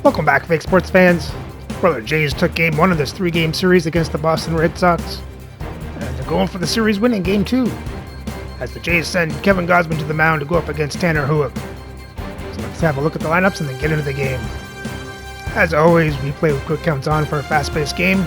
Welcome back, fake sports fans. Brother Jays took Game 1 of this 3-game series against the Boston Red Sox. And they're going for the series win in Game 2, as the Jays send Kevin Gausman to the mound to go up against Tanner Houck. So let's have a look at the lineups and then get into the game. As always, we play with quick counts on for a fast-paced game.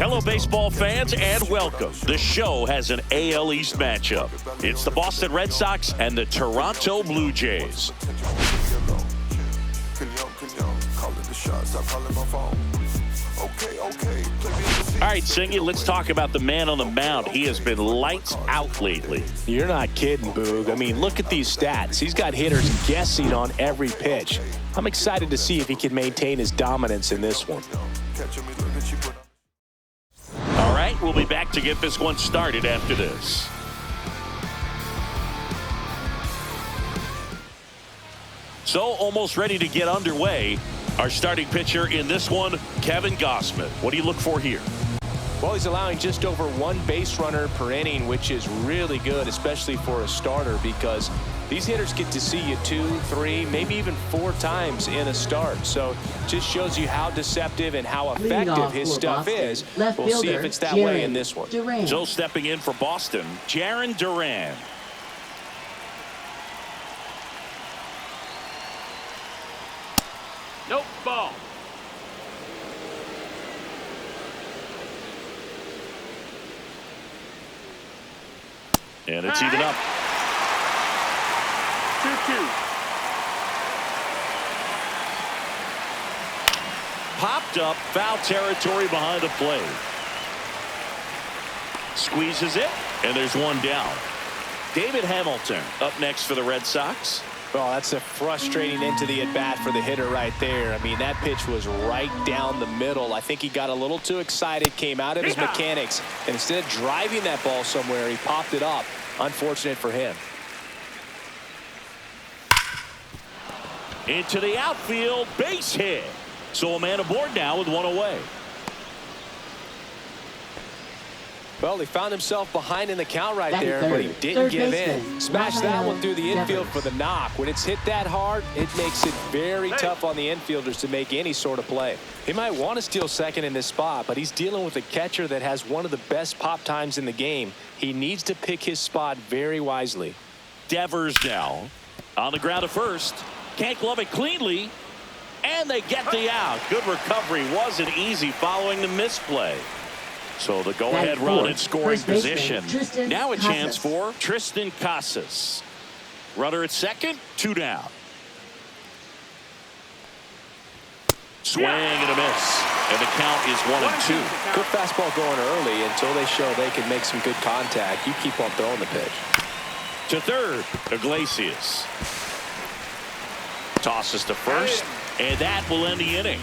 Hello, baseball fans, and welcome. The show has an AL East matchup. It's the Boston Red Sox and the Toronto Blue Jays. All right, Singy, let's talk about the man on the mound. He has been lights out lately. You're not kidding, Boog. I mean, look at these stats. He's got hitters guessing on every pitch. I'm excited to see if he can maintain his dominance in this one. All right, we'll be back to get this one started after this. So, almost ready to get underway. Our starting pitcher in this one, Kevin Gausman. What do you look for here? Well, he's allowing just over one base runner per inning, which is really good, especially for a starter, because these hitters get to see you 2, 3, maybe even 4 times in a start. So just shows you how deceptive and how effective his stuff is. We'll see if it's that way in this one. So stepping in for Boston, Jarren Duran. Nope, ball. And it's even up. 2-2. Popped up, foul territory behind the plate. Squeezes it, and there's one down. David Hamilton up next for the Red Sox. Well, that's a frustrating into the at-bat for the hitter right there. I mean, that pitch was right down the middle. I think he got a little too excited, came out of his mechanics, and instead of driving that ball somewhere, he popped it up. Unfortunate for him. Into the outfield, base hit. So a man aboard now with one away. Well, he found himself behind in the count right there, but he didn't give in. Smashed that one through the infield for the knock. When it's hit that hard, it makes it very tough on the infielders to make any sort of play. He might want to steal second in this spot, but he's dealing with a catcher that has one of the best pop times in the game. He needs to pick his spot very wisely. Devers now on the ground at first. Can't glove it cleanly, and they get the out. Good recovery. Wasn't easy following the misplay. So the go-ahead run in scoring position. Now a chance for Tristan Casas. Runner at second, 2 down. Swing and a miss. And the count is 1-2. Good fastball going early until they show they can make some good contact. You keep on throwing the pitch. To third, Iglesias. Tosses to first, and that will end the inning.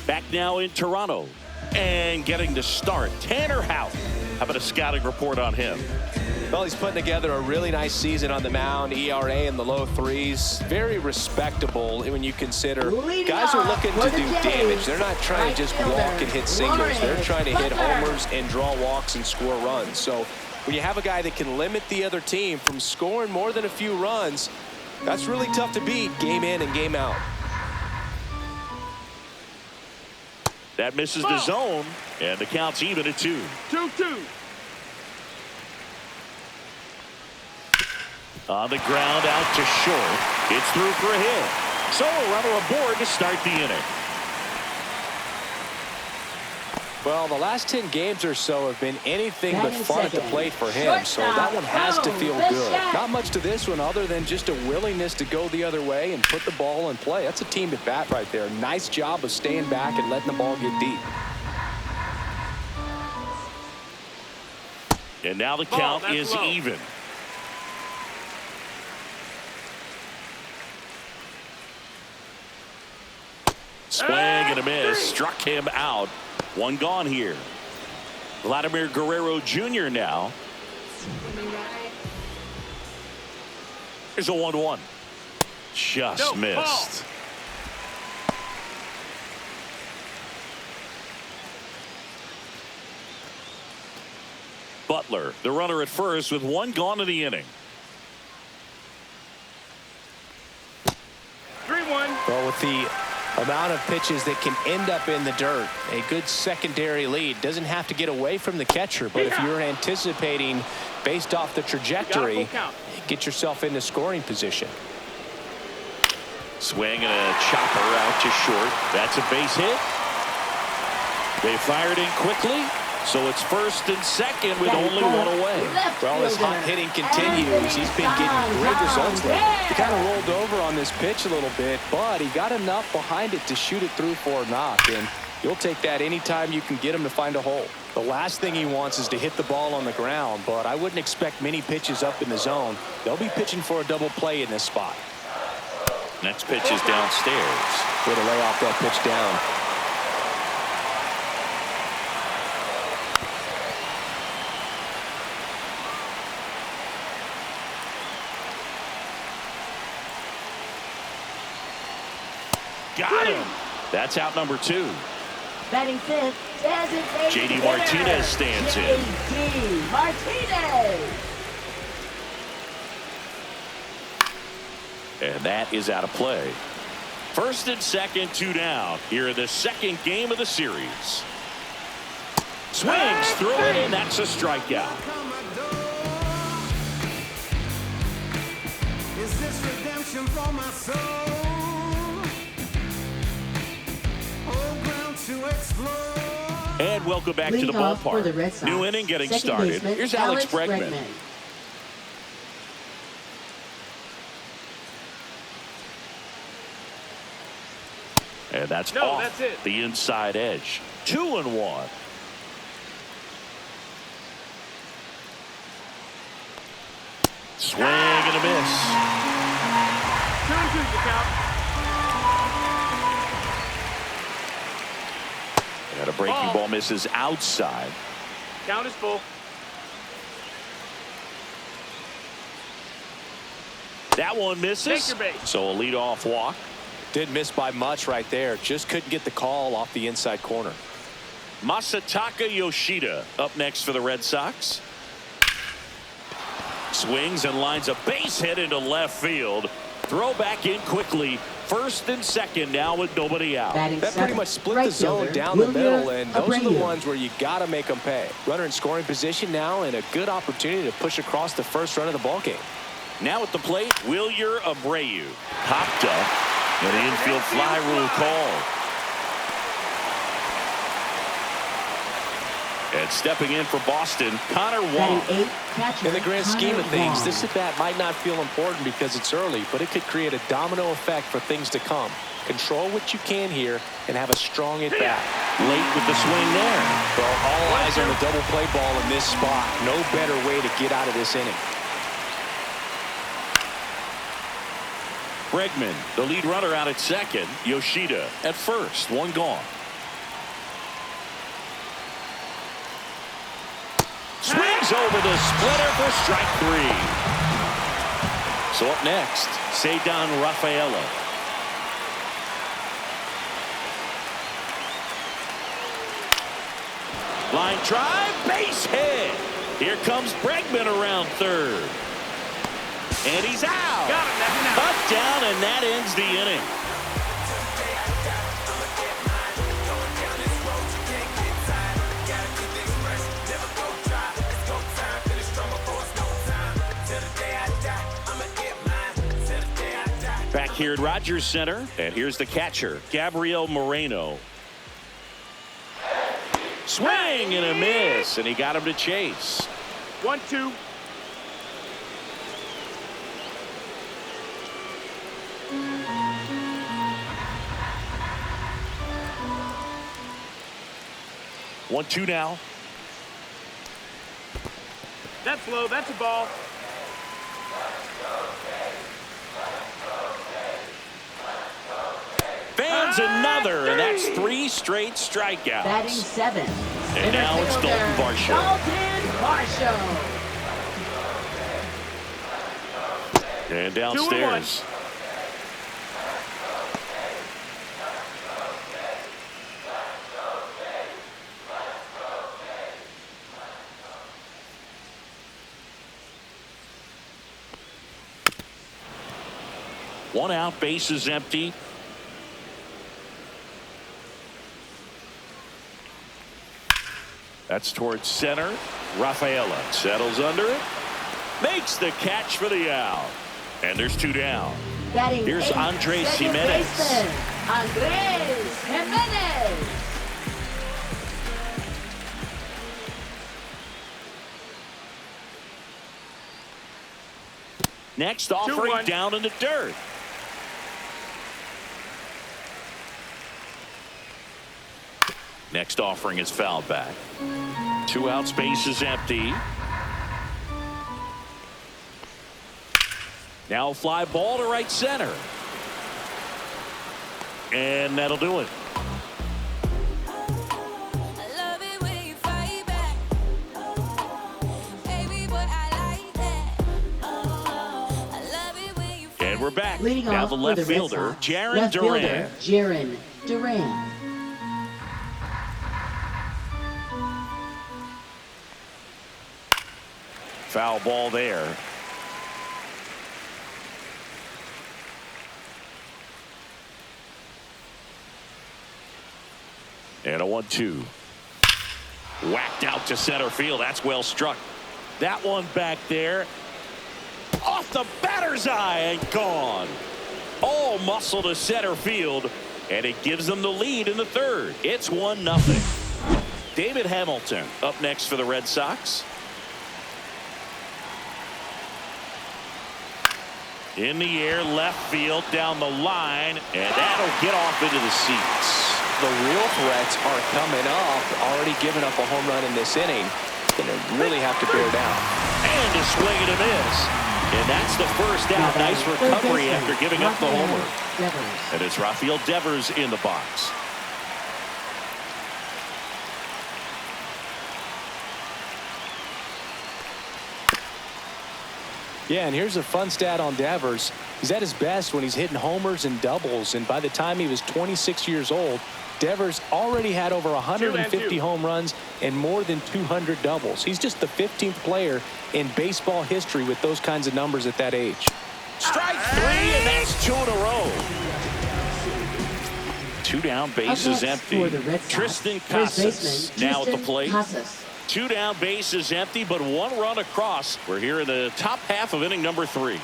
Back now in Toronto, and getting to start, Tanner Houck. How about a scouting report on him? Well, he's putting together a really nice season on the mound. ERA in the low 3s. Very respectable when you consider guys are looking to do damage. They're not trying to just walk and hit singles. They're trying to hit homers and draw walks and score runs. So when you have a guy that can limit the other team from scoring more than a few runs, that's really tough to beat game in and game out. That misses the zone, and the count's even at 2. 2-2. On the ground, out to short. It's through for a hit. So a runner aboard to start the inning. Well, the last 10 games or so have been anything but fun at the plate for him, so that one has to feel good. Not much to this one other than just a willingness to go the other way and put the ball in play. That's a team at bat right there. Nice job of staying back and letting the ball get deep. And now the count is even. Swing and a miss. Struck him out. One gone here. Vladimir Guerrero Jr. now. Here's a 1-1. Just missed. Butler, the runner at first with one gone in the inning. 3-1. Well, with the amount of pitches that can end up in the dirt, a good secondary lead. Doesn't have to get away from the catcher, but if you're anticipating based off the trajectory, get yourself into scoring position. Swing and a chopper out to short. That's a base hit. They fired in quickly, so it's first and second with only one away. Well, as hot hitting continues, he's been getting great results lately. He kind of rolled over on this pitch a little bit, but he got enough behind it to shoot it through for a knock, and you'll take that anytime you can get him to find a hole. The last thing he wants is to hit the ball on the ground, but I wouldn't expect many pitches up in the zone. They'll be pitching for a double play in this spot. Next pitch is downstairs. Way to lay off that pitch down. Got him. That's out number 2. Batting fifth, JD Martinez stands in. JD Martinez. And that is out of play. First and second, 2 down. Here in the second game of the series. Swings through it, and that's a strikeout. Is this redemption for my soul? And welcome back to the ballpark. New inning getting started. Here's Alex Bregman. And that's off the inside edge. 2-1. Swing and a miss. 2-2 the count. And a breaking ball misses outside. Count is full. That one misses. Take your base. So a leadoff walk. Didn't miss by much right there. Just couldn't get the call off the inside corner. Masataka Yoshida up next for the Red Sox. Swings and lines a base hit into left field. Throw back in quickly. First and second now with nobody out. That pretty much split the zone down the middle, and those are the ones where you got to make them pay. Runner in scoring position now, and a good opportunity to push across the first run of the ball game. Now at the plate, Wilyer Abreu. Popped up, and an infield fly rule call. And stepping in for Boston, Connor Wong. In the grand scheme of things, this at-bat might not feel important because it's early, but it could create a domino effect for things to come. Control what you can here and have a strong at-bat. Late with the swing there. Well, all eyes on the double play ball in this spot. No better way to get out of this inning. Bregman, the lead runner out at second. Yoshida at first. One gone. Swings over the splitter for strike 3. So up next, Ceddanne Rafaela. Line drive, base hit. Here comes Bregman around third. And he's out. Got him. That's an out. Touchdown, and that ends the inning. Back here at Rogers Center, and here's the catcher, Gabriel Moreno. Swing and a miss, and he got him to chase. 1-2. One, two now. That's low. That's a ball. Fans another, and that's 3 straight strikeouts. Batting 7. And now it's Dalton Varsho. Dalton Varsho. And downstairs. 1 out, bases empty. That's towards center. Rafaela settles under it. Makes the catch for the out. And there's 2 down. Batting Here's eighth, Andres second Jimenez. baseman, Andres Jimenez. Next offering 2-1. down in the dirt. Next offering is fouled back. 2 outs, base is empty. Now a fly ball to right center. And that'll do it. And we're back. Leading Now off the for left the Red fielder, Sox, Jaron left Duran. fielder, Jaron Duran. Foul ball there. And a 1-2. Whacked out to center field. That's well struck. That one back there. Off the batter's eye and gone. All muscle to center field. And it gives them the lead in the third. It's 1-0. David Hamilton up next for the Red Sox. In the air, left field, down the line, and that'll get off into the seats. The real threats are coming up. Already giving up a home run in this inning. Going to really have to bear down. And a swing and a miss. And that's the first out. Nice recovery after giving up the homer. Devers. And it's Rafael Devers in the box. Yeah, and here's a fun stat on Devers. He's at his best when he's hitting homers and doubles. And by the time he was 26 years old, Devers already had over 150 home runs and more than 200 doubles. He's just the 15th player in baseball history with those kinds of numbers at that age. Strike 3, and that's 2 in a row. 2 down, bases empty. Tristan Casas now at the plate. 2 down, bases empty, but 1 run across. We're here in the top half of inning number 3.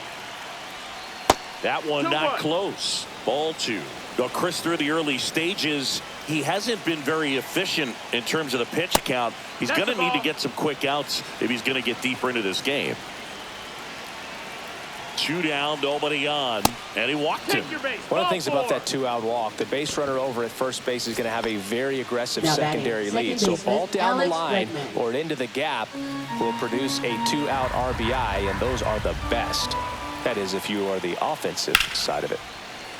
That one not close. Ball 2. Go Chris through the early stages. He hasn't been very efficient in terms of the pitch count. He's going to need to get some quick outs if he's going to get deeper into this game. 2 down, nobody on, and he walked him. One of the things about that 2-out walk, the base runner over at first base is going to have a very aggressive secondary lead. So a ball down the line or into the gap will produce a 2-out RBI, and those are the best. That is, if you are the offensive side of it.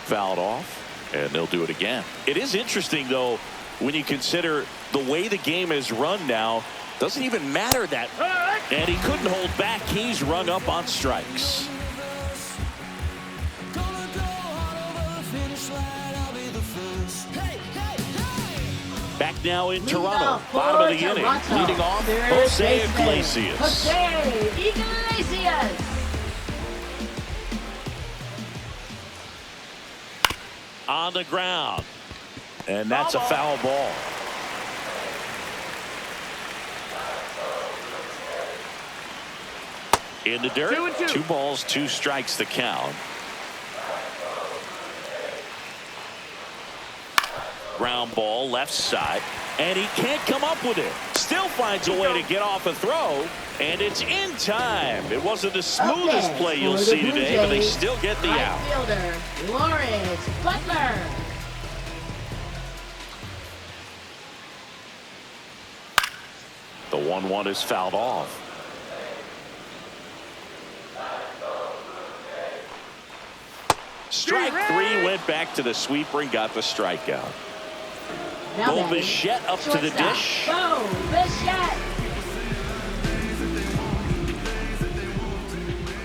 Fouled off, and they'll do it again. It is interesting, though, when you consider the way the game is run now. Doesn't even matter that. And he couldn't hold back. He's rung up on strikes. Back now in Toronto, bottom of the inning, leading off Jose Iglesias. Jose Iglesias. On the ground, and that's a foul ball. In the dirt, 2 balls, 2 strikes the count. Ground ball left side, and he can't come up with it. Still finds a way to get off a throw, and it's in time. It wasn't the smoothest play you'll see today, but they still get the out. Fielder Lawrence Butler. The 1-1 is fouled off. Strike 3 went back to the sweeper and got the strikeout. Bo Bichette up to the dish. Bo Bichette.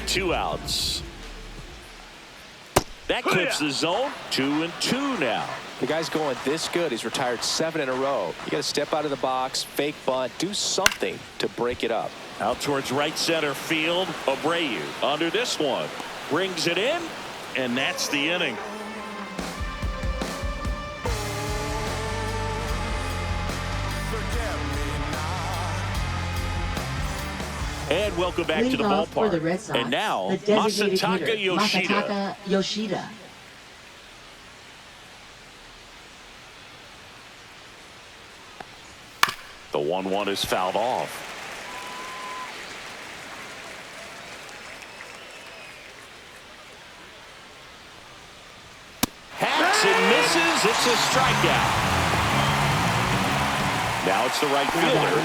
2 outs. That clips the zone. 2-2 now. The guy's going this good. He's retired 7 in a row. You got to step out of the box, fake bunt, do something to break it up. Out towards right center field. Abreu under this one. Brings it in, and that's the inning. And welcome back to the Leadoff for the ballpark. Red Sox, And now, the designated Masataka hitter, Yoshida. Masataka Yoshida. The 1-1 is fouled off. Hacks and misses. It's a strikeout. Now it's the right fielder,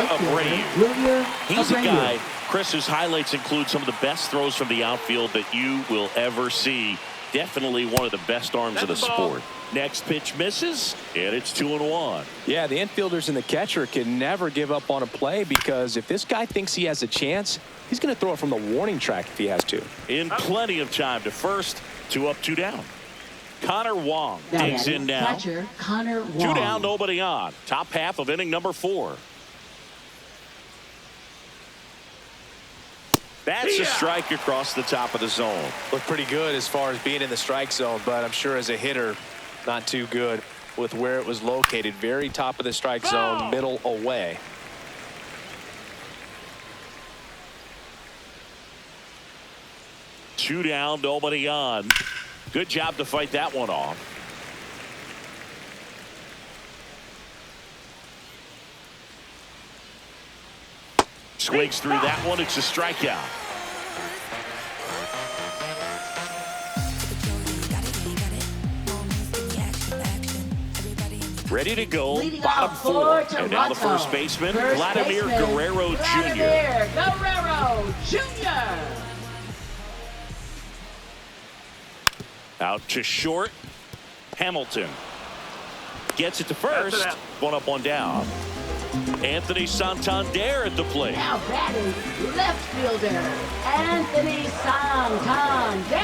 Abreu. He's a guy, Chris, whose highlights include some of the best throws from the outfield that you will ever see. Definitely one of the best arms of the sport. Next pitch misses, and it's 2-1. Yeah, the infielders and the catcher can never give up on a play, because if this guy thinks he has a chance, he's going to throw it from the warning track if he has to. In plenty of time to first, 2 up, 2 down. Connor Wong digs in now. Catcher, Connor Wong. 2 down, nobody on. Top half of inning number 4. That's a strike across the top of the zone. Looked pretty good as far as being in the strike zone, but I'm sure as a hitter, not too good with where it was located. Very top of the strike zone, middle away. Two down, nobody on. Good job to fight that one off. Swings through that one. It's a strikeout. Ready to go. Leading Bottom off 4. for And now the Toronto. first baseman, First Vladimir baseman, Guerrero Jr. Vladimir Guerrero Jr. Out to short. Hamilton gets it to first. 1 up, 1 down. Anthony Santander at the plate. Now batting left fielder Anthony Santander.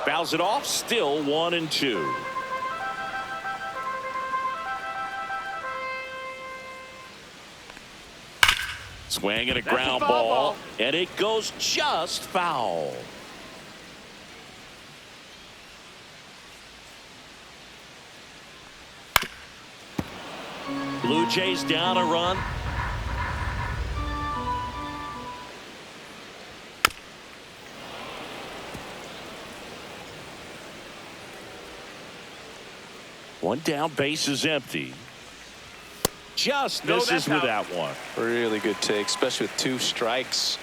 Fouls it off. Still 1-2. Swing and a ground ball, and it goes just foul. Blue Jays down a run. One down, base is empty. Just misses with that one. Really good take, especially with 2 strikes.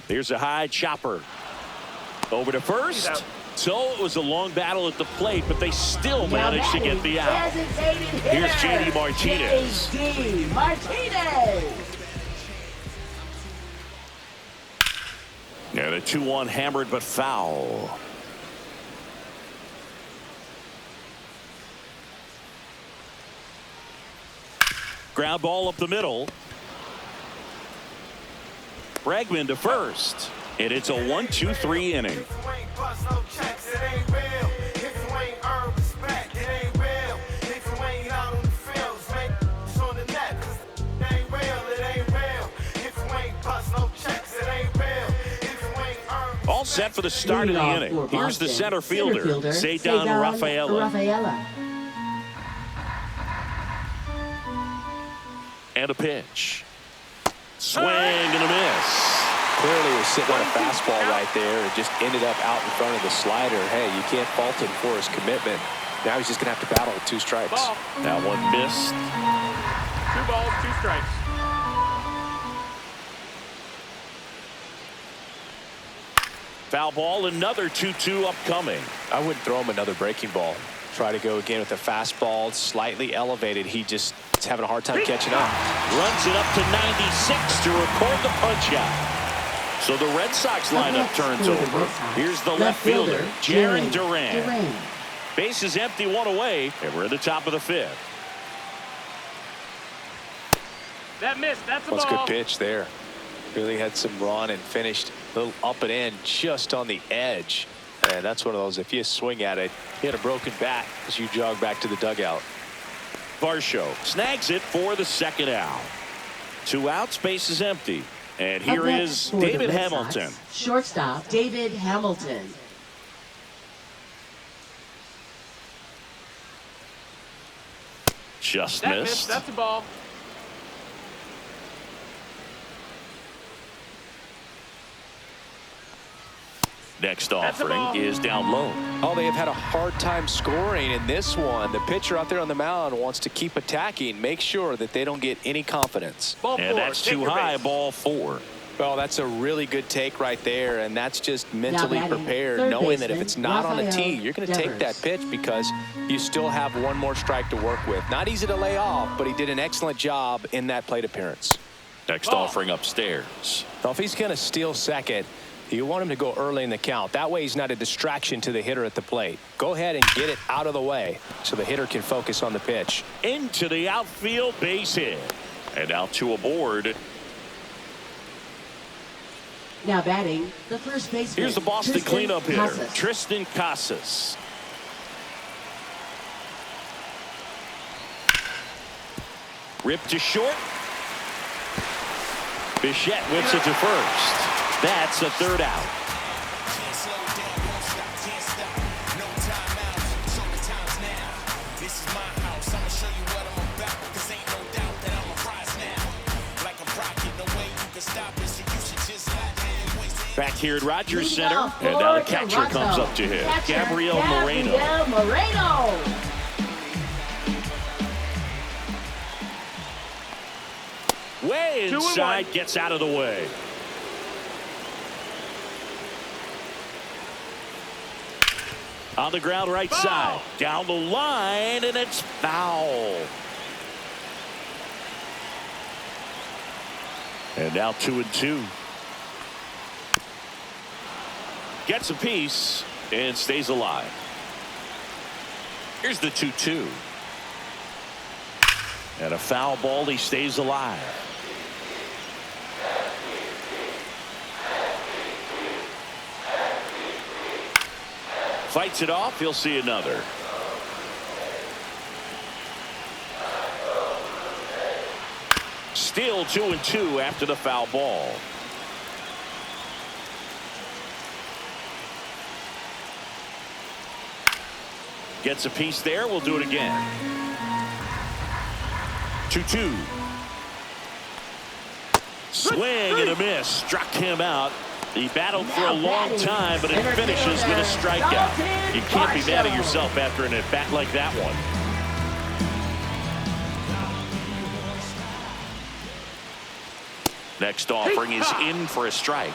Here's a high chopper. Over to first. So it was a long battle at the plate, but they still managed to get the out. Here's J.D. Martinez. J.D. Martinez. And a 2-1 hammered but foul. Ground ball up the middle. Bregman to first. And it's a 1-2-3 inning. All set for the start of the inning. Here's the center fielder, Cedar Rafaela. And a pitch. Swing and a miss. Clearly was sitting on a fastball right there and just ended up out in front of the slider. Hey, you can't fault him for his commitment. Now he's just going to have to battle with 2 strikes. That one missed. 2 balls, 2 strikes. Foul ball, another 2-2 upcoming. I wouldn't throw him another breaking ball. Try to go again with a fastball, slightly elevated. He just is having a hard time catching up. Runs it up to 96 to record the punch out. So the Red Sox lineup turns over. Here's the left fielder, Jarren Duran. Base is empty, one away, and we're at the top of the 5th. That missed. That's a That's a ball. good pitch there. Really had some run and finished a little up and in just on the edge. And that's one of those, if you swing at it, hit a broken bat as you jog back to the dugout. Varsho snags it for the second out. 2 outs, base is empty. And here is David Hamilton. Shortstop, David Hamilton. Just That missed. missed. That's a ball. Next offering is down low. Oh, they have had a hard time scoring in this one. The pitcher out there on the mound wants to keep attacking, make sure that they don't get any confidence. Ball And 4. that's Take too your high, base. ball 4. Well, that's a really good take right there, and that's just mentally batting, prepared, third knowing that if baseman, it's not on a tee, Rafael you're going to take that pitch because you still have one more strike to work with. Not easy to lay off, but he did an excellent job in that plate appearance. Next offering upstairs. Now, if he's going to steal second, you want him to go early in the count. That way he's not a distraction to the hitter at the plate. Go ahead and get it out of the way so the hitter can focus on the pitch. Into the outfield, base hit. And now 2 aboard. Now batting, the first baseman. Here's the Boston Tristan cleanup hitter, Casas. Tristan Casas. Ripped to short. Bichette whips it to first. That's a 3rd out. Back here at Rogers Center, and now the catcher comes up to hit. Gabriel Moreno. Way inside, gets out of the way. On the ground, right side. Down the line, and it's foul. And now 2-2. Gets a piece and stays alive. Here's the 2-2. And a foul ball, he stays alive. Fights it off, he'll see another. Still 2-2 after the foul ball. Gets a piece there, we'll do it again. 2-2. Swing and a miss, struck him out. He battled for a long time, but it finishes with a strikeout. You can't be mad at yourself after an at-bat like that one. Next offering is in for a strike.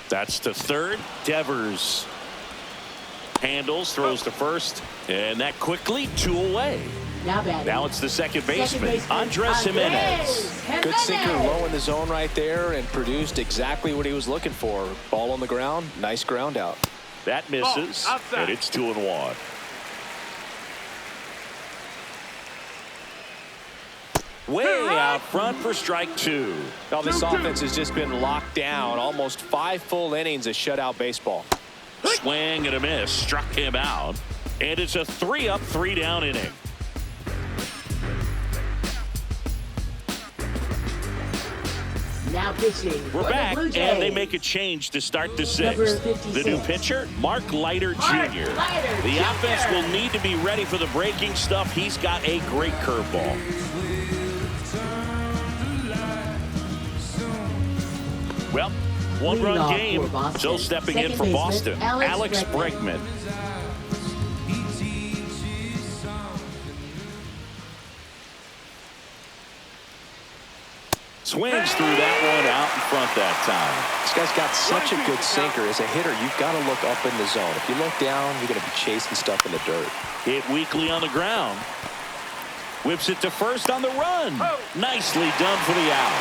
That's to third. Devers handles, throws to first, and that quickly 2 away. Now it's the second baseman, Andres Jimenez. Good sinker low in the zone right there and produced exactly what he was looking for. Ball on the ground, nice ground out. That misses, and it's 2-1. Way out front for strike 2. Now this offense has just been locked down. Almost 5 full innings of shutout baseball. Swing and a miss, struck him out. And it's a 3-up, 3-down inning. Now pitching. We're for back, the Blue and they Jays. make a change to start the Number 6th. 56. The new pitcher, Mark Leiter Jr. Leiter The Jr. offense will need to be ready for the breaking stuff. He's got a great curveball. Well, one-run Leadoff game. for Boston. So stepping in Second for baseman, Boston, Alex Bregman. Swings through that one out in front that time. This guy's got such a good sinker. As a hitter, you've got to look up in the zone. If you look down, you're going to be chasing stuff in the dirt. Hit weakly on the ground. Whips it to first on the run. Nicely done for the out.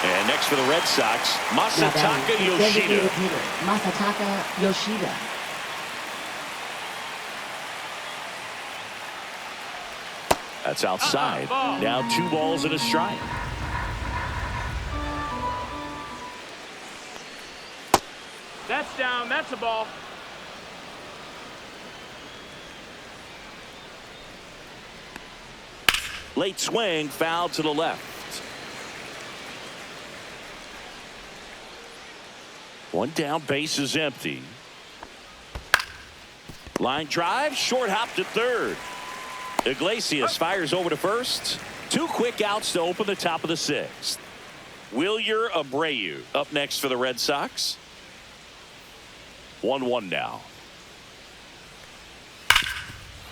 And next for the Red Sox, Masataka Yoshida. Masataka Yoshida. That's outside. Now 2 balls and a strike. That's down. That's a ball. Late swing, foul to the left. 1 down, base is empty. Line drive, short hop to third. Iglesias fires over to first. 2 quick outs to open the top of the 6th. Wilyer Abreu up next for the Red Sox. 1-1 now.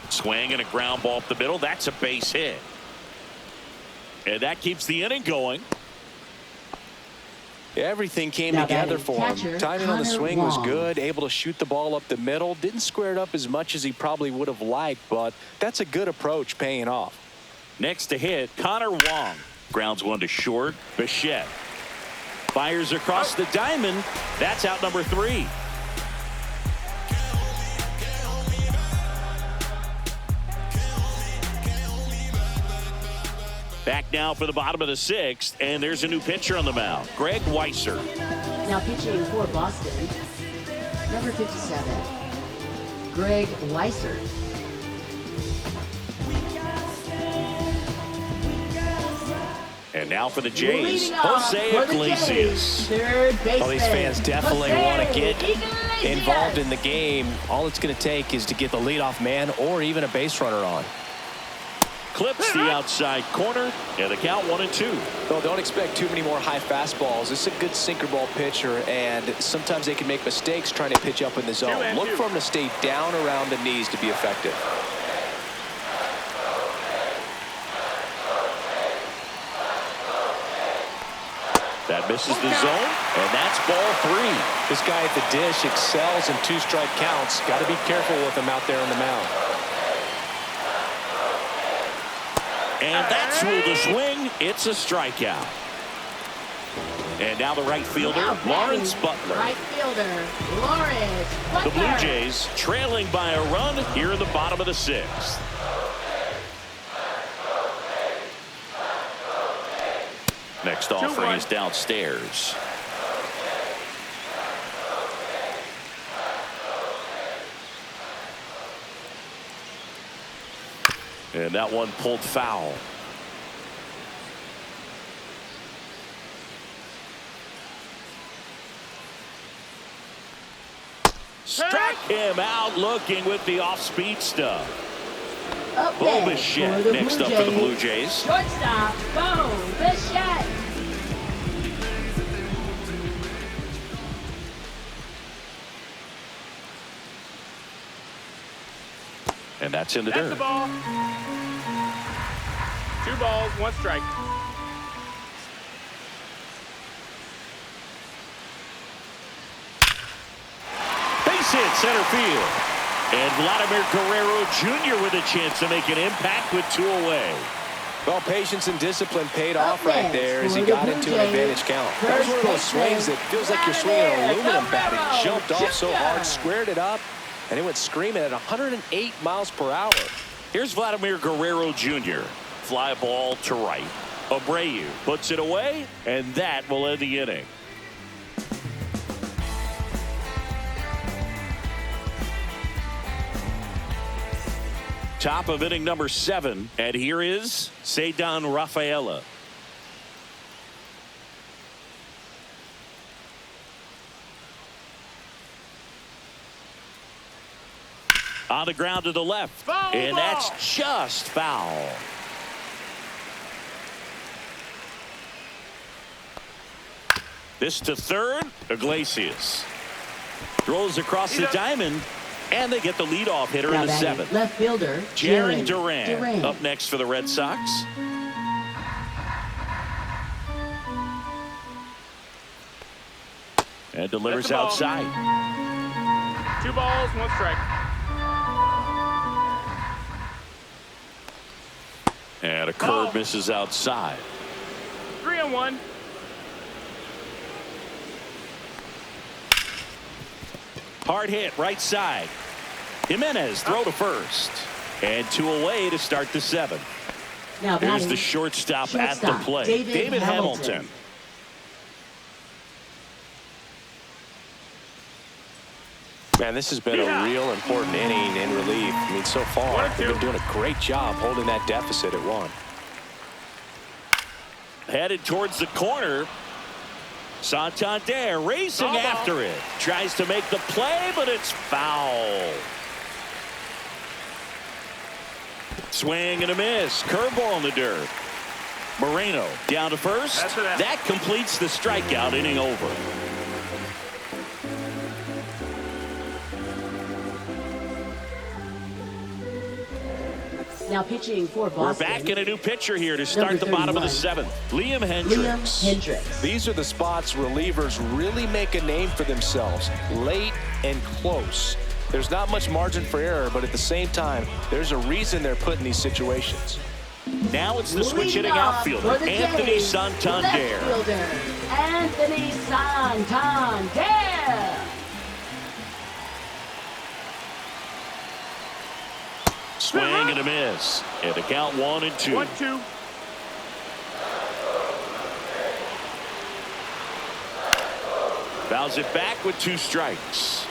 Swing and a ground ball up the middle. That's a base hit. And that keeps the inning going. Everything came together for him. Timing on the swing was good. Able to shoot the ball up the middle. Didn't square it up as much as he probably would have liked, but that's a good approach paying off. Next to hit, Connor Wong. Grounds one to short. Bichette fires across the diamond. That's out number 3. Back now for the bottom of the 6th, and there's a new pitcher on the mound, Greg Weiser. Now pitching for Boston, number 57, Greg Weiser. And now for the Jays, Jose Iglesias. Well, these fans definitely want to get involved in the game. All it's going to take is to get the leadoff man or even a base runner on. Clips the outside corner, and the count 1-2. Well, don't expect too many more high fastballs. This is a good sinker ball pitcher, and sometimes they can make mistakes trying to pitch up in the zone. Look for him to stay down around the knees to be effective. That misses the zone, and that's ball 3. This guy at the dish excels in 2-strike counts. Got to be careful with him out there on the mound. And that's ruled a swing. It's a strikeout. And now the right fielder, Lawrence Butler. Right fielder, Lawrence Butler. The Blue Jays trailing by a run here in the bottom of the 6th. Next offering is downstairs. And that one pulled foul. Struck him out looking with the off-speed stuff. Bo Bichette next up for the Blue Jays. Shortstop, Bo Bichette. And that's in the That's dirt. the ball. 2 balls, 1 strike. Base hit center field. And Vladimir Guerrero Jr. with a chance to make an impact with 2 away. Well, patience and discipline paid off right there as he got into an advantage count. That was one of those swings that feels like you're swinging an aluminum bat. He jumped off so hard, squared it up, and it went screaming at 108 miles per hour. Here's Vladimir Guerrero Jr. Fly ball to right. Abreu puts it away, and that will end the inning. Top of inning number 7, and here is Ceddanne Rafaela. On the ground to the left, Foul and ball. that's just foul. This to third, Iglesias throws across the diamond, and they get the leadoff hitter in the 7th. Left fielder, Jaron Duran up next for the Red Sox. And delivers That's a ball. outside. 2 balls, 1 strike. And a curve Ball. misses outside. 3-1. Hard hit right side. Jimenez throw to first. And 2 away to start the 7th. Now Here's batting, the shortstop at the plate. David Hamilton. Man, this has been a real important inning in relief. I mean, so far, they've been doing a great job holding that deficit at 1. Headed towards the corner. Santander racing after it. Tries to make the play, but it's foul. Swing and a miss. Curveball in the dirt. Moreno down to first. That completes the strikeout. Inning over. now pitching for Boston. We're back in a new pitcher here to start the bottom of the 7th. Liam Hendricks. These are the spots relievers really make a name for themselves. Late and close. There's not much margin for error, but at the same time, there's a reason they're put in these situations. Now it's the switch hitting outfielder, Anthony Santander. Left fielder, Anthony Santander. Swing and a miss. And the count 1-2. 1-2. Fouls it back with 2 strikes.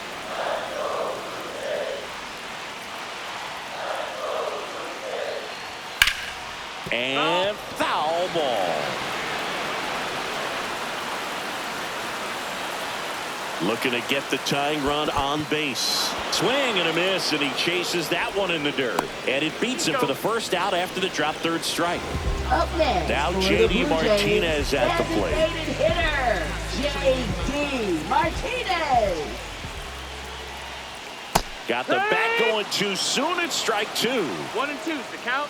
And foul ball. Looking to get the tying run on base. Swing and a miss, and he chases that one in the dirt. And it beats him for the first out after the drop 3rd strike. Up next, now JD Martinez at the plate. Hitter, JD Martinez. Got the bat going too soon. It's strike 2. 1-2 is the count.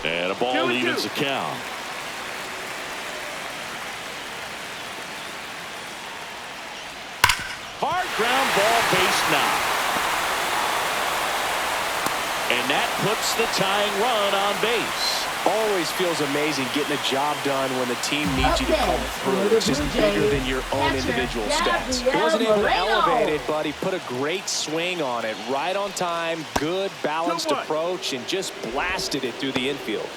And a ball evens the count. Hard ground ball, base knock. And that puts the tying run on base. Always feels amazing getting a job done when the team needs you to come through. It's just bigger than your own individual stats. He wasn't able to elevate it, but he put a great swing on it. Right on time, good balanced approach, and just blasted it through the infield.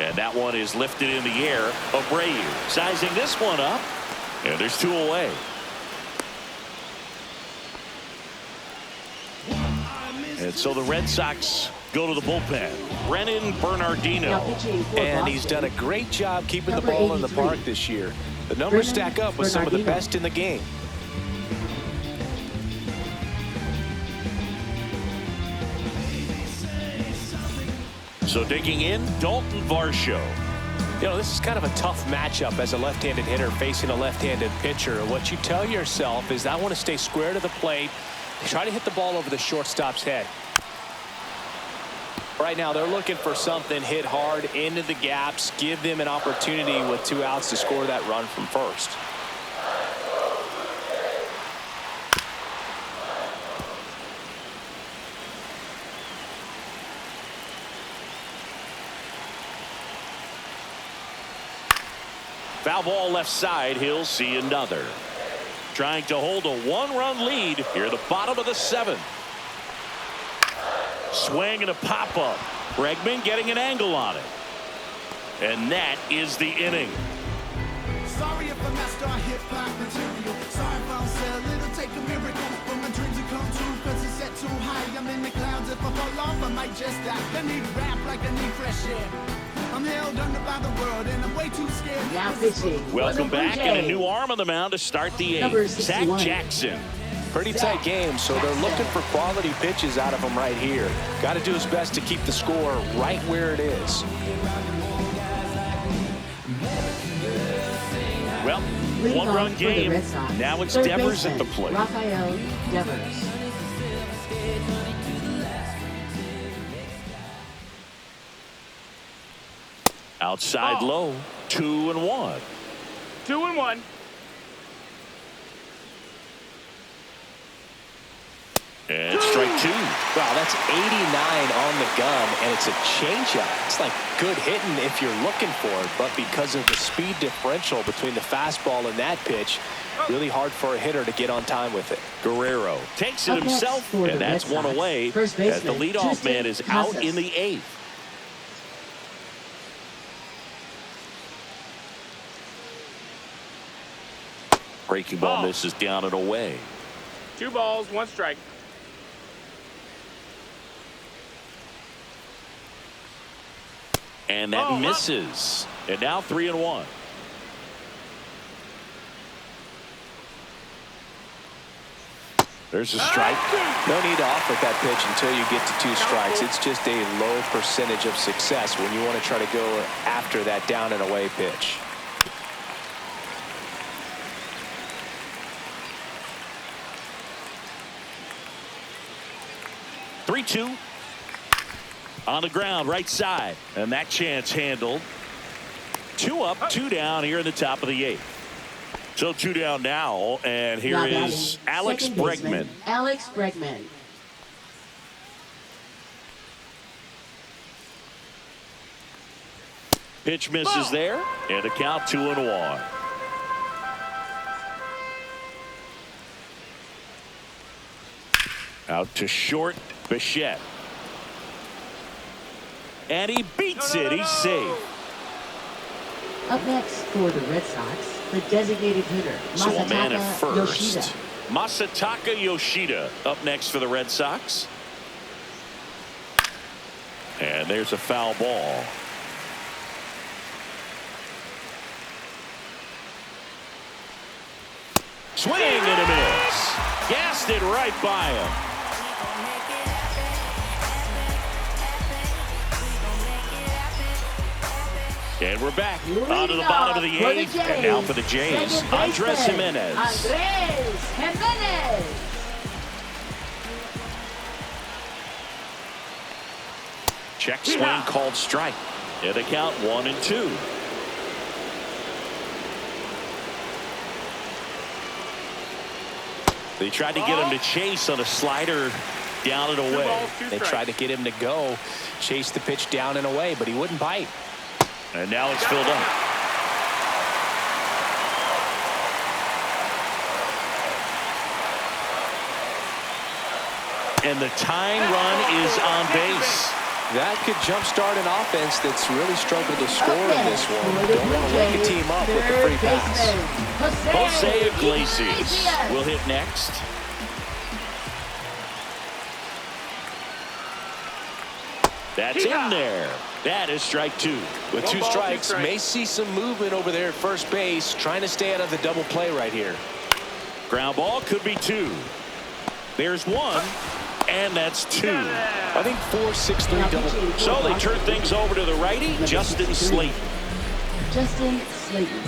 And that one is lifted in the air. Abreu sizing this one up. And there's 2 away. And so the Red Sox go to the bullpen. Brennan Bernardino. And he's done a great job keeping the ball in the park this year. The numbers stack up with some of the best in the game. So digging in, Dalton Varsho. You know, this is kind of a tough matchup as a left-handed hitter facing a left-handed pitcher. What you tell yourself is I want to stay square to the plate, try to hit the ball over the shortstop's head. Right now, they're looking for something hit hard into the gaps, give them an opportunity with 2 outs to score that run from first. Foul ball left side. He'll see another. Trying to hold a 1-run lead here at the bottom of the 7th. Swing and a pop-up. Bregman getting an angle on it. And that is the inning. Sorry if I messed on hip-hop material. Sorry if I don't sell it. It'll take a miracle for my dreams to come true. Cause it's set too high. I'm in the clouds. If I fall off, I might just die. I need rap like I need fresh air. I'm held under by the world and I'm way too scared. Now pitching. Welcome back, and a new arm on the mound to start the 8th. Zach Jackson. Pretty tight game, so they're looking for quality pitches out of him right here. Got to do his best to keep the score right where it is. Well, Leading one-run off for the game. Red Sox, Now it's third Devers at baseman, the plate. Rafael Devers. Outside low, 2-1. 2-1. And strike two. Wow, that's 89 on the gun, and it's a changeup. It's like good hitting if you're looking for it, but because of the speed differential between the fastball and that pitch, really hard for a hitter to get on time with it. Guerrero takes it Up next himself, for the and that's Red one Sox, away first as the baseman, leadoff man is out Casas. in the 8th. Breaking ball misses down and away. 2 balls, 1 strike. And that misses. And now 3-1. There's a strike. No need to offer that pitch until you get to 2 strikes. It's just a low percentage of success when you want to try to go after that down and away pitch. Three-two. On the ground, right side. And that chance handled. 2 up, 2 down here in the top of the 8th. So 2 down now, and here is Alex Second baseman, Bregman. Alex Bregman. Pitch misses there, and a count 2-1. Out to short, Bichette. And he beats it. He's safe. Up next for the Red Sox, the designated hitter, So a man at Masataka first. Yoshida. Masataka Yoshida up next for the Red Sox. And there's a foul ball. Swing and a miss. Gassed it right by him. And we're back onto the bottom of the 8th. And now for the Jays, Andres Jimenez. Andres Jimenez. Check swing called strike. And the count 1-2. They tried to get him to chase on a slider down and away. They tried to get him to go chase the pitch down and away, but he wouldn't bite. And now it's filled up. And the tying run is on base. That could jumpstart an offense that's really struggled to score in this one. Don't want to wake a team up with the free pass. Jose Iglesias will hit next. That's in there. That is strike 2. With 2 strikes, may see some movement over there at first base, trying to stay out of the double play right here. Ground ball could be 2. There's 1, and that's 2. I think 4-6-3 double. So they turn things over to the righty, Justin Slayton. Justin Slayton.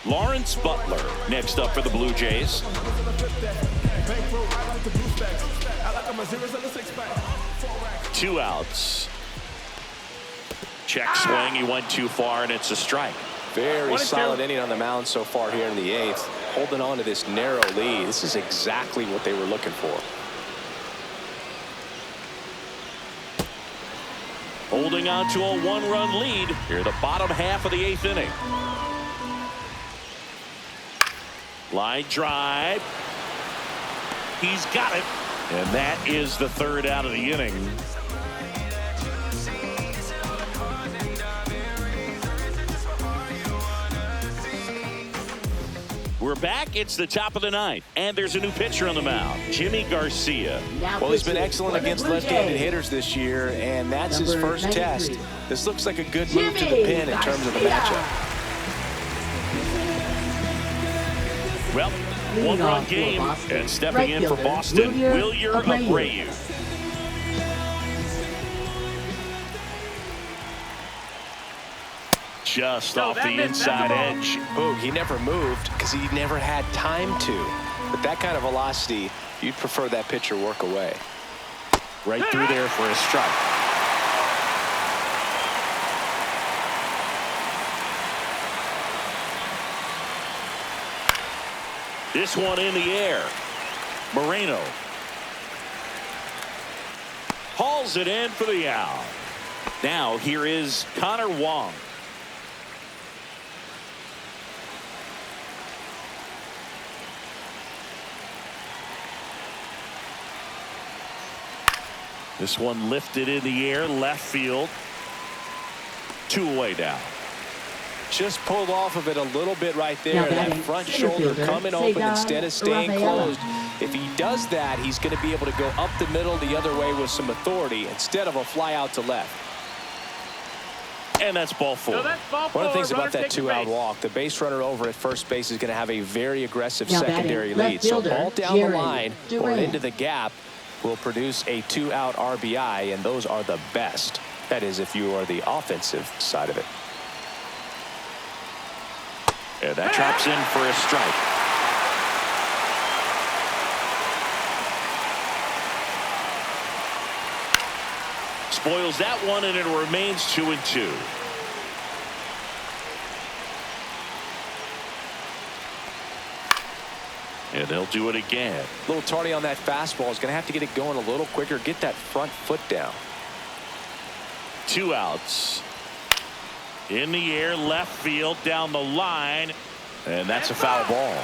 Lawrence Butler next up for the Blue Jays. 2 outs. Check swing. He went too far, and it's a strike. Very solid inning on the mound so far here in the 8th. Holding on to this narrow lead. This is exactly what they were looking for. Holding on to a 1-run lead here the bottom half of the 8th inning. Line drive. He's got it. And that is the 3rd out of the inning. We're back. It's the top of the 9th. And there's a new pitcher on the mound, Jimmy Garcia. Well, he's been excellent against left-handed hitters this year, and that's his first test. This looks like a good move to the pin in terms of the matchup. Well, Leading One-run off for game, Boston, and stepping right in for fielder, Boston, Wilyer Wilyer Abreu. Abreu. Just off the inside edge. Boog, he never moved because he never had time to. But that kind of velocity, you'd prefer that pitcher work away. Right through there for a strike. This one in the air. Moreno hauls it in for the out. Now here is Connor Wong. This one lifted in the air, left field. 2 away now. Just pulled off of it a little bit right there. Now That batting, front center shoulder fielder, coming open Cesar instead of staying Rafaela. closed. If he does that, he's going to be able to go up the middle the other way with some authority instead of a fly out to left. And that's ball 4. So that's ball 4. One of the things about Runner that takes the 2-out base. walk, the base runner over at first base is going to have a very aggressive Now batting, secondary left lead. So fielder, ball down the Jared line or Durant. into the gap will produce a 2-out RBI, and those are the best. That is, if you are the offensive side of it. And that drops in for a strike. Spoils that one, and it remains 2-2. And they'll do it again. A little tardy on that fastball. Is going to have to get it going a little quicker. Get that front foot down. 2 outs. In the air, left field, down the line. And that's a foul ball.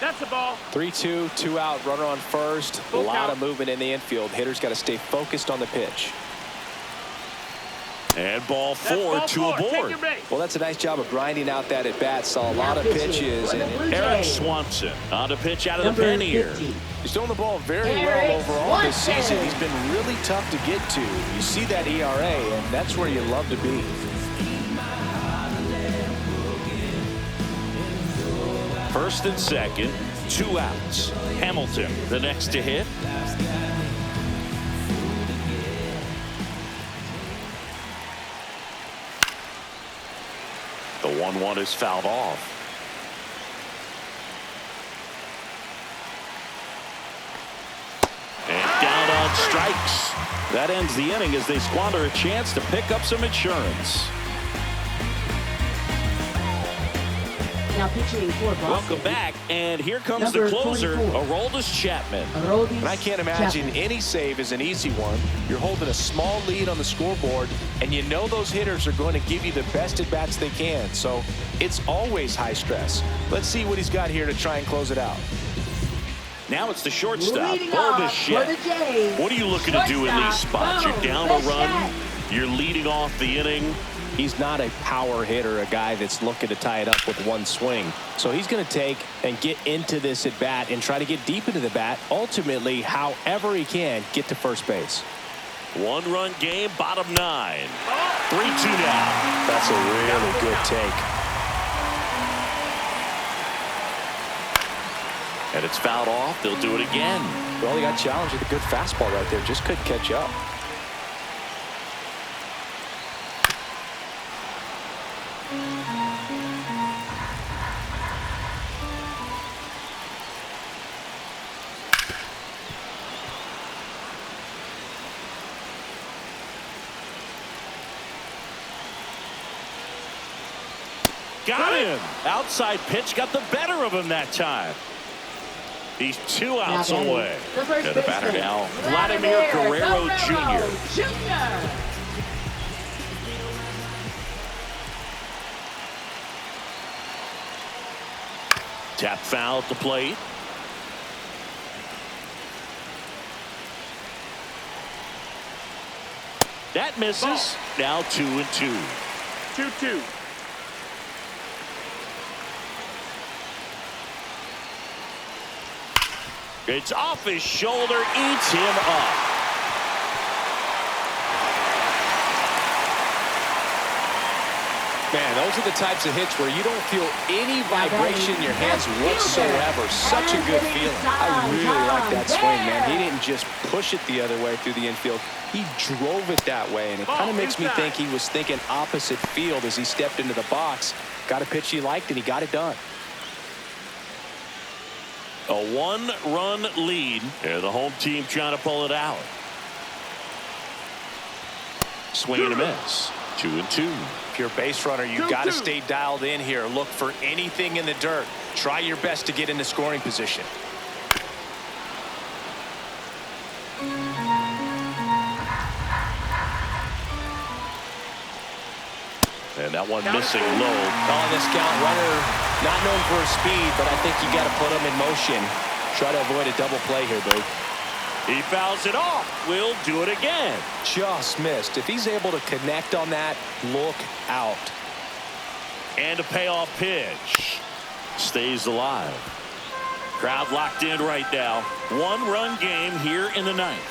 That's a ball. 3-2, 2-out, runner on first. A Full lot count. of movement in the infield. Hitter's got to stay focused on the pitch. And ball That's 4, ball 2 4. Take aboard. your base. Well, that's a nice job of grinding out that at bat. Saw a lot of pitching pitches. for the And Blue Eric Jays. Swanson on to pitch out of the Number pen here. 50. he's throwing the ball very Eric well overall this Swanson. season. He's been really tough to get to. You see that ERA, and that's where you love to be. First and second, 2 outs. Hamilton, the next to hit. The 1-1 is fouled off. And down on strikes. That ends the inning as they squander a chance to pick up some insurance. Now pitching for Boston. Welcome back, and here comes Number the closer, 24. Aroldis Chapman. Aroldis And I can't imagine Chapman. any save is an easy one. You're holding a small lead on the scoreboard, and you know those hitters are going to give you the best at-bats they can. So it's always high stress. Let's see what he's got here to try and close it out. Now it's the shortstop, Leading off for the Bichette. Jays. What are you looking to do in these spots? You're down a run. Bichette. You're leading off the inning. He's not a power hitter, a guy that's looking to tie it up with one swing. So he's going to take and get into this at bat and try to get deep into the bat. Ultimately, however he can, get to first base. 1-run game, bottom 9. 3-2 now. That's a really good take. And it's fouled off. They'll do it again. Well, he got challenged with a good fastball right there. Just couldn't catch up. Got him. Outside pitch got the better of him that time. He's 2 outs Now batting, away. the first And the batter baseman, now, Vladimir Guerrero Jr. Tap foul at the plate. That misses. Now 2-2. 2-2. It's off his shoulder, eats him up. Man, those are the types of hits where you don't feel any vibration in your hands whatsoever. Such a good feeling. I really like that swing, man. He didn't just push it the other way through the infield. He drove it that way, and it kind of makes me think he was thinking opposite field as he stepped into the box. Got a pitch he liked, and he got it done. A one-run lead, and the home team trying to pull it out. Swing and a miss. 2-2. If you're a base runner, you've got to stay dialed in here. Look for anything in the dirt. Try your best to get into scoring position. And that one missing low. Calling this count, runner not known for his speed, but I think you got to put him in motion. Try to avoid a double play here, Boo. He fouls it off. We'll do it again. Just missed. If he's able to connect on that, look out. And a payoff pitch. Stays alive. Crowd locked in right now. One-run game here in the ninth.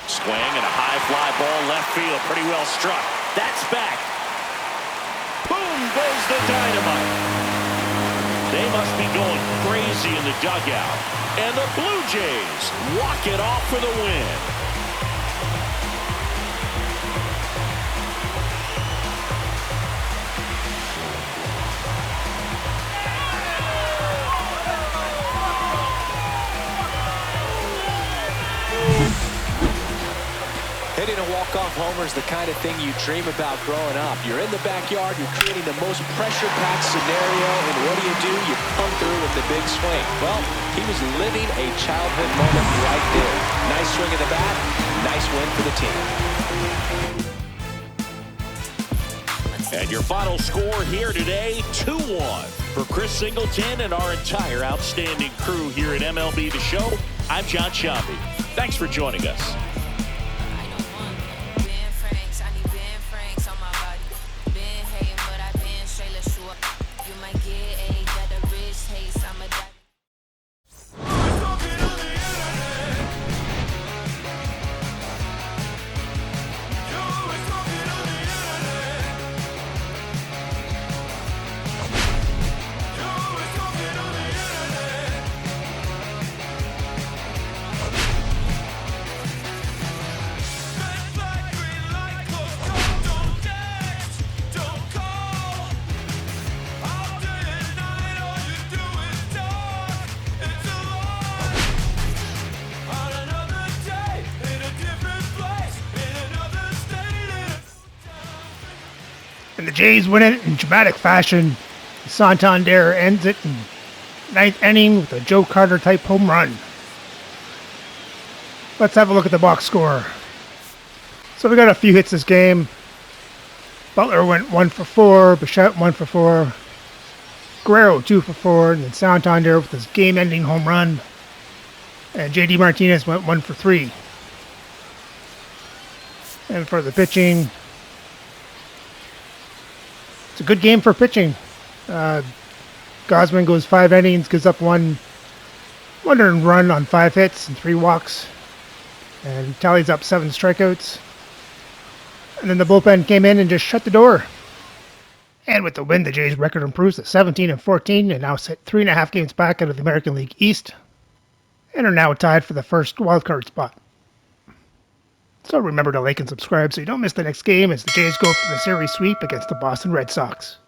Swing and a high fly ball left field. Pretty well struck. That's back. Boom goes the dynamite. They must be going crazy in the dugout. And the Blue Jays walk it off for the win. Hitting a walk-off homer is the kind of thing you dream about growing up. You're in the backyard, you're creating the most pressure-packed scenario, and what do? You come through with the big swing. Well, he was living a childhood moment right there. Nice swing of the bat, nice win for the team. And your final score here today, 2-1. For Chris Singleton and our entire outstanding crew here at MLB The Show, I'm John Shambi. Thanks for joining us. And the Jays win it in dramatic fashion. Santander ends it in ninth inning with a Joe Carter-type home run. Let's have a look at the box score. So we got a few hits this game. Butler went 1 for 4, Bichette 1 for 4, Guerrero 2 for 4, and then Santander with his game-ending home run. And J.D. Martinez went 1 for 3. And for the pitching, it's a good game for pitching. Gosman goes 5 innings, gives up one earned run on 5 hits and 3 walks, and tallies up 7 strikeouts. And then the bullpen came in and just shut the door. And with the win, the Jays' record improves to 17-14 and now sit 3.5 games back out of the American League East, and are now tied for the first wildcard spot. So remember to like and subscribe so you don't miss the next game as the Jays go for the series sweep against the Boston Red Sox.